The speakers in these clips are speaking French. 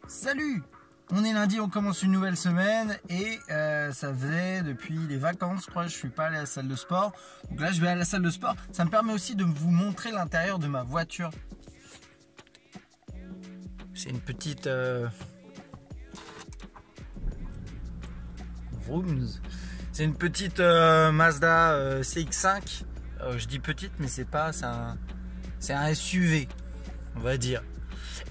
Salut! On est lundi, on commence une nouvelle semaine et ça faisait depuis les vacances, je crois, je suis pas allé à la salle de sport. Donc là, je vais à la salle de sport. Ça me permet aussi de vous montrer l'intérieur de ma voiture. C'est une petite Vrooms. C'est une petite Mazda CX-5. Je dis petite, mais c'est pas, c'est un SUV, on va dire.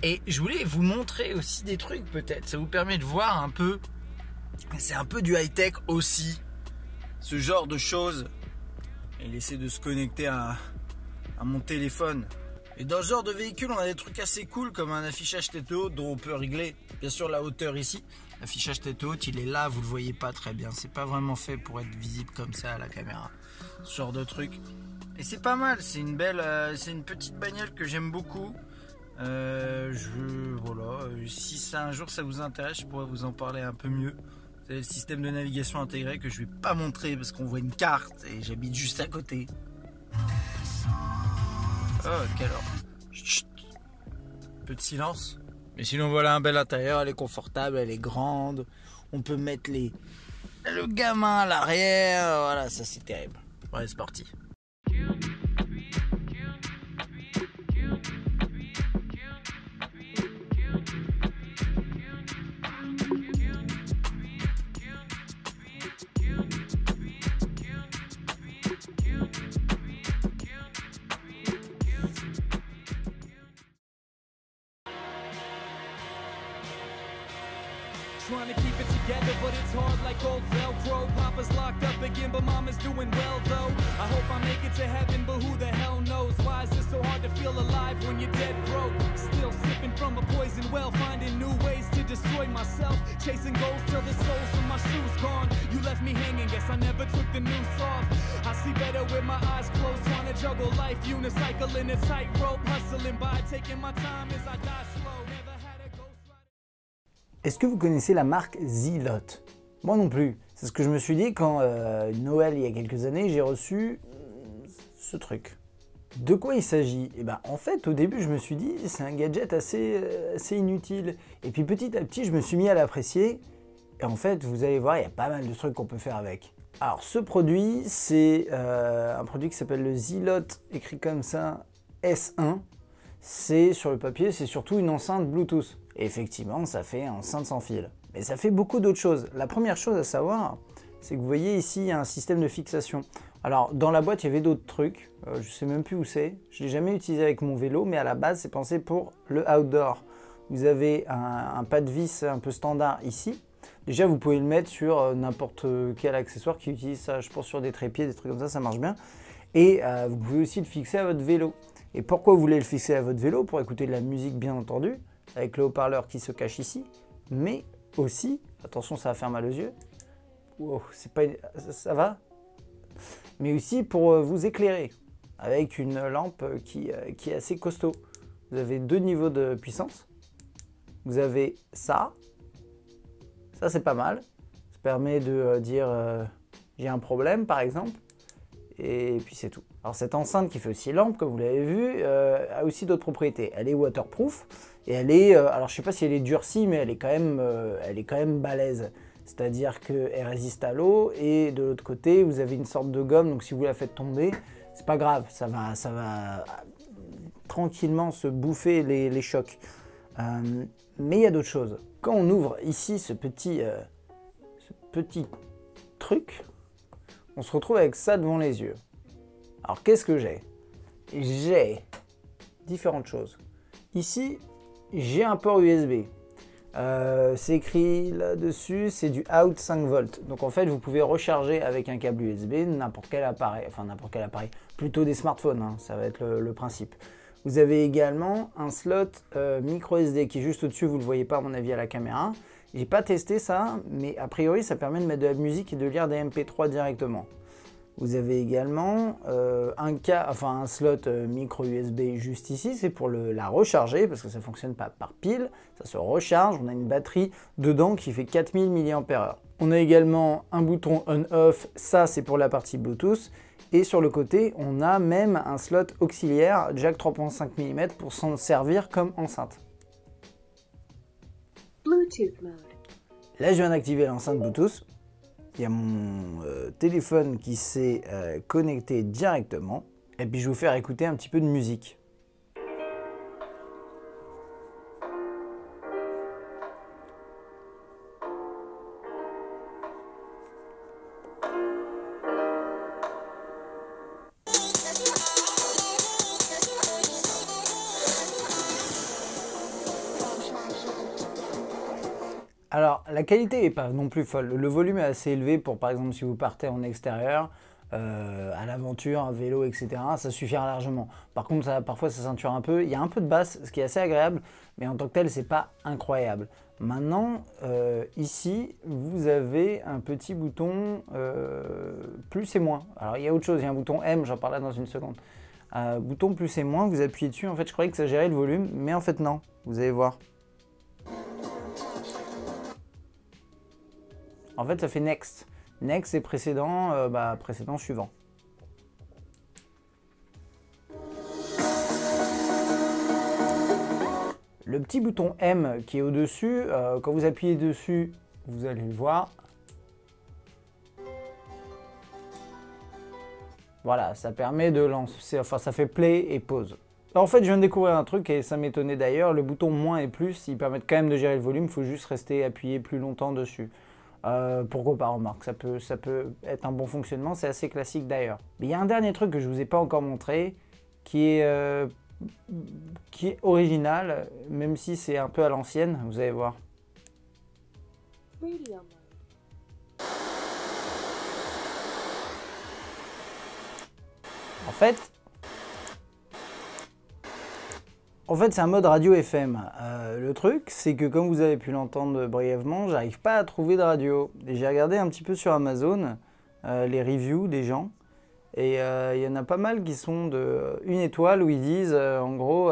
Et je voulais vous montrer aussi des trucs peut-être. Ça vous permet de voir un peu. C'est un peu du high-tech aussi. Ce genre de choses. Et il essaie de se connecter à mon téléphone. Et dans ce genre de véhicule, on a des trucs assez cool comme un affichage tête haute dont on peut régler bien sûr la hauteur ici. L'affichage tête haute, il est là, vous le voyez pas très bien. C'est pas vraiment fait pour être visible comme ça à la caméra. Ce genre de truc. Et c'est pas mal. C'est une belle, c'est une petite bagnole que j'aime beaucoup. Voilà, si ça un jour ça vous intéresse, je pourrais vous en parler un peu mieux. C'est le système de navigation intégré que je vais pas montrer parce qu'on voit une carte et j'habite juste à côté. Oh, quelle heure. Chut. Peu de silence. Mais sinon voilà un bel intérieur, elle est confortable, elle est grande. On peut mettre le gamin à l'arrière, voilà, ça c'est terrible. Ouais, c'est parti. Trying to keep it together, but it's hard like old Velcro. Papa's locked up again, but Mama's doing well though. I hope I make it to heaven, but who the hell knows? Why is it so hard to feel alive when you're dead broke? Still sipping from a poison well, finding new ways to destroy myself. Chasing goals till the soles of my shoes gone. You left me hanging, guess I never took the noose off. I see better with my eyes closed, trying to juggle life, unicycling a tightrope, hustling by, taking my time as I die slow. Never had a ghost. Est-ce que vous connaissez la marque Zealot? Moi non plus. C'est ce que je me suis dit quand Noël, il y a quelques années, j'ai reçu ce truc. De quoi il s'agit? Eh ben, en fait, au début, je me suis dit, c'est un gadget assez inutile. Et puis petit à petit, je me suis mis à l'apprécier. Et en fait, vous allez voir, il y a pas mal de trucs qu'on peut faire avec. Alors, ce produit, c'est un produit qui s'appelle le Zealot, écrit comme ça, S1. C'est sur le papier, c'est surtout une enceinte Bluetooth. Et effectivement, ça fait une enceinte sans fil. Mais ça fait beaucoup d'autres choses. La première chose à savoir, c'est que vous voyez ici, il y a un système de fixation. Alors, dans la boîte, il y avait d'autres trucs. Je ne sais même plus où c'est. Je ne l'ai jamais utilisé avec mon vélo, mais à la base, c'est pensé pour le outdoor. Vous avez un pas de vis un peu standard ici. Déjà, vous pouvez le mettre sur n'importe quel accessoire qui utilise ça. Je pense sur des trépieds, des trucs comme ça marche bien. Et vous pouvez aussi le fixer à votre vélo. Et pourquoi vous voulez le fixer à votre vélo? Pour écouter de la musique, bien entendu, avec le haut-parleur qui se cache ici, mais aussi, attention, ça va faire mal aux yeux. Wow, c'est pas, ça va? Mais aussi pour vous éclairer, avec une lampe qui est assez costaud. Vous avez deux niveaux de puissance. Vous avez ça c'est pas mal. Ça permet de dire j'ai un problème, par exemple. Et puis c'est tout. Alors cette enceinte qui fait aussi lampe, comme vous l'avez vu, a aussi d'autres propriétés. Elle est waterproof et elle est, alors je sais pas si elle est durcie, mais elle est quand même balèze. C'est-à-dire qu'elle résiste à l'eau et de l'autre côté, vous avez une sorte de gomme, donc si vous la faites tomber, c'est pas grave, ça va tranquillement se bouffer les chocs. Mais il y a d'autres choses. Quand on ouvre ici ce petit truc, on se retrouve avec ça devant les yeux. Alors qu'est-ce que j'ai? J'ai différentes choses. Ici, j'ai un port USB. C'est écrit là-dessus, c'est du out 5 volts. Donc en fait, vous pouvez recharger avec un câble USB n'importe quel appareil, plutôt des smartphones, hein, ça va être le principe. Vous avez également un slot micro SD qui est juste au-dessus, vous ne le voyez pas à mon avis à la caméra. J'ai pas testé ça, mais a priori ça permet de mettre de la musique et de lire des MP3 directement. Vous avez également un slot micro USB juste ici, c'est pour la recharger parce que ça ne fonctionne pas par pile, ça se recharge, on a une batterie dedans qui fait 4000 mAh. On a également un bouton on-off, ça c'est pour la partie Bluetooth, et sur le côté on a même un slot auxiliaire jack 3.5 mm pour s'en servir comme enceinte. Bluetooth mode. Là, je viens d'activer l'enceinte Bluetooth. Il y a mon téléphone qui s'est connecté directement. Et puis, je vais vous faire écouter un petit peu de musique. Alors, la qualité n'est pas non plus folle. Le volume est assez élevé pour, par exemple, si vous partez en extérieur, à l'aventure, à vélo, etc. Ça suffira largement. Par contre, parfois, ça ceinture un peu. Il y a un peu de basse, ce qui est assez agréable, mais en tant que tel, c'est pas incroyable. Maintenant, ici, vous avez un petit bouton plus et moins. Alors, il y a autre chose. Il y a un bouton M, j'en parlerai dans une seconde. Bouton plus et moins, vous appuyez dessus. En fait, je croyais que ça gérait le volume, mais en fait, non. Vous allez voir. En fait, ça fait next. Next, c'est précédent, précédent suivant. Le petit bouton M qui est au-dessus, quand vous appuyez dessus, vous allez le voir. Voilà, ça permet de lancer, enfin ça fait play et pause. En fait, je viens de découvrir un truc et ça m'étonnait d'ailleurs. Le bouton moins et plus, ils permettent quand même de gérer le volume. Il faut juste rester appuyé plus longtemps dessus. Pourquoi pas, remarque, ça peut être un bon fonctionnement, c'est assez classique d'ailleurs. Mais il y a un dernier truc que je ne vous ai pas encore montré, qui est original, même si c'est un peu à l'ancienne, vous allez voir. En fait, c'est un mode radio FM. Le truc, c'est que comme vous avez pu l'entendre brièvement, j'arrive pas à trouver de radio. J'ai regardé un petit peu sur Amazon les reviews des gens. Et il y en a pas mal qui sont de 1 étoile où ils disent en gros,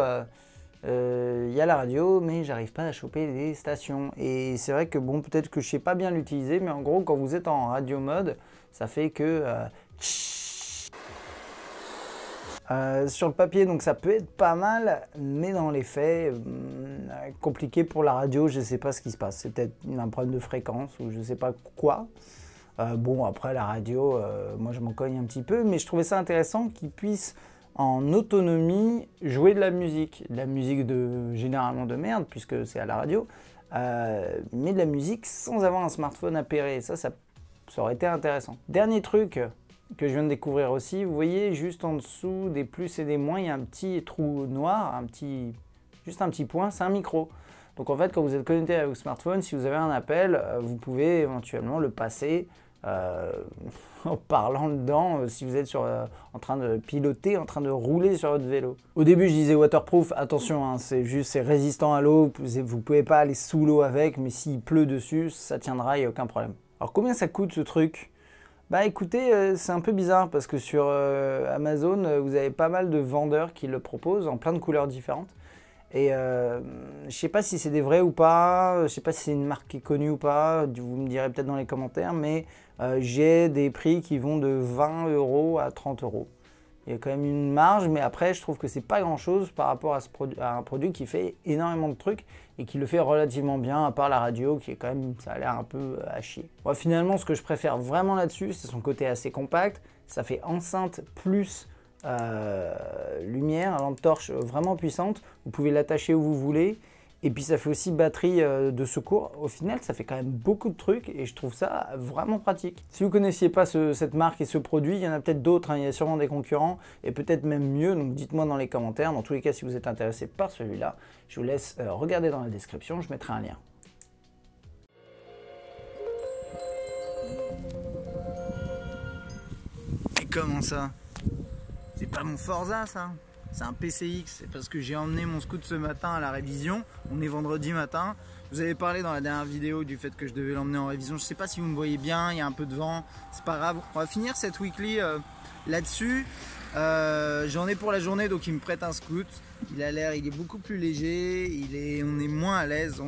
il y a la radio, mais j'arrive pas à choper les stations. Et c'est vrai que bon, peut-être que je sais pas bien l'utiliser, mais en gros, quand vous êtes en radio mode, ça fait que... sur le papier, donc ça peut être pas mal, mais dans les faits, compliqué pour la radio, je sais pas ce qui se passe. C'est peut-être un problème de fréquence ou je sais pas quoi. Bon, après la radio, moi je m'en cogne un petit peu, mais je trouvais ça intéressant qu'ils puissent en autonomie jouer de la musique généralement de merde, puisque c'est à la radio, mais de la musique sans avoir un smartphone appairé. Ça aurait été intéressant. Dernier truc que je viens de découvrir aussi, vous voyez juste en dessous des plus et des moins, il y a un petit trou noir, juste un petit point, c'est un micro. Donc en fait, quand vous êtes connecté avec votre smartphone, si vous avez un appel, vous pouvez éventuellement le passer en parlant dedans, si vous êtes en train de piloter, en train de rouler sur votre vélo. Au début, je disais waterproof, attention, hein, c'est résistant à l'eau, vous pouvez pas aller sous l'eau avec, mais s'il pleut dessus, ça tiendra, il n'y a aucun problème. Alors combien ça coûte ce truc ? Bah écoutez, c'est un peu bizarre parce que sur Amazon, vous avez pas mal de vendeurs qui le proposent en plein de couleurs différentes. Et je sais pas si c'est des vrais ou pas, je sais pas si c'est une marque qui est connue ou pas, vous me direz peut-être dans les commentaires, mais j'ai des prix qui vont de 20 € à 30 €. Il y a quand même une marge, mais après je trouve que c'est pas grand chose par rapport à un produit qui fait énormément de trucs et qui le fait relativement bien, à part la radio qui est quand même, ça a l'air un peu à chier. Moi, finalement, ce que je préfère vraiment là-dessus, c'est son côté assez compact. Ça fait enceinte plus lumière, lampe torche vraiment puissante. Vous pouvez l'attacher où vous voulez. Et puis ça fait aussi batterie de secours. Au final, ça fait quand même beaucoup de trucs et je trouve ça vraiment pratique. Si vous ne connaissiez pas cette marque et ce produit, il y en a peut-être d'autres, hein. Il y a sûrement des concurrents et peut-être même mieux. Donc dites-moi dans les commentaires. Dans tous les cas, si vous êtes intéressé par celui-là, je vous laisse regarder dans la description, je mettrai un lien. Mais comment ça? C'est pas mon Forza ça? C'est un PCX, c'est parce que j'ai emmené mon scooter ce matin à la révision. On est vendredi matin. Je vous avais parlé dans la dernière vidéo du fait que je devais l'emmener en révision. Je sais pas si vous me voyez bien, il y a un peu de vent, c'est pas grave. On va finir cette weekly là-dessus. J'en ai pour la journée, donc il me prête un scooter. Il est beaucoup plus léger, on est moins à l'aise,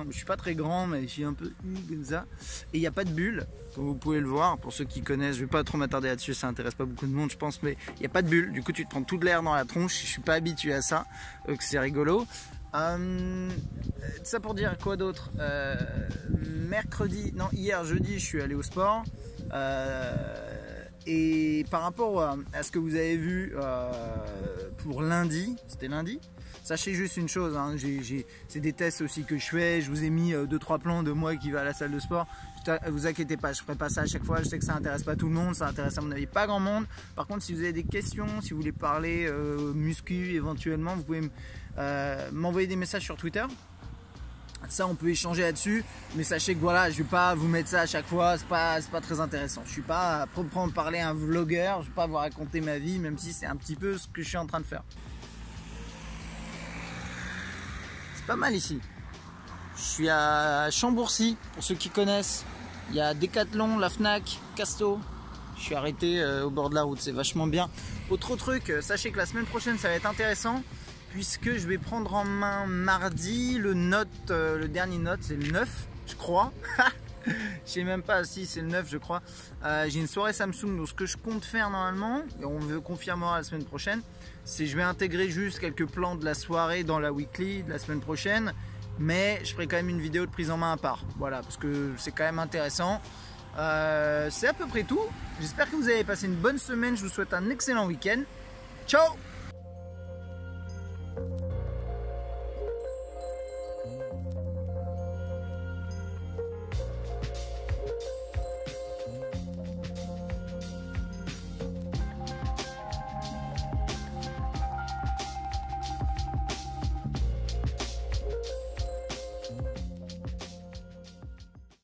je suis pas très grand, mais je suis un peu comme ça. Et il n'y a pas de bulle, comme vous pouvez le voir, pour ceux qui connaissent, je vais pas trop m'attarder là-dessus, ça intéresse pas beaucoup de monde je pense, mais il n'y a pas de bulle, du coup tu te prends tout de l'air dans la tronche, je suis pas habitué à ça, donc c'est rigolo. Ça pour dire quoi d'autre, hier jeudi je suis allé au sport, et par rapport à ce que vous avez vu pour lundi, c'était lundi, sachez juste une chose, hein, c'est des tests aussi que je fais, je vous ai mis 2-3 plans de moi qui va à la salle de sport. Vous inquiétez pas, je ferai pas ça à chaque fois, je sais que ça intéresse pas tout le monde, ça intéresse à mon avis pas grand monde. Par contre, si vous avez des questions, si vous voulez parler muscu éventuellement, vous pouvez m'envoyer des messages sur Twitter. Ça, on peut échanger là-dessus, mais sachez que voilà, je vais pas vous mettre ça à chaque fois, c'est pas très intéressant. Je suis pas à proprement parler un vlogueur, je vais pas vous raconter ma vie, même si c'est un petit peu ce que je suis en train de faire. C'est pas mal ici. Je suis à Chambourcy, pour ceux qui connaissent. Il y a Decathlon, la Fnac, Casto. Je suis arrêté au bord de la route, c'est vachement bien. Autre truc, sachez que la semaine prochaine, ça va être intéressant, puisque je vais prendre en main mardi le dernier Note, c'est le 9, je crois. Je sais même pas si c'est le 9, je crois. J'ai une soirée Samsung, donc ce que je compte faire normalement, et on me confirmera la semaine prochaine, c'est je vais intégrer juste quelques plans de la soirée dans la weekly de la semaine prochaine, mais je ferai quand même une vidéo de prise en main à part. Voilà, parce que c'est quand même intéressant. C'est à peu près tout. J'espère que vous avez passé une bonne semaine. Je vous souhaite un excellent week-end. Ciao!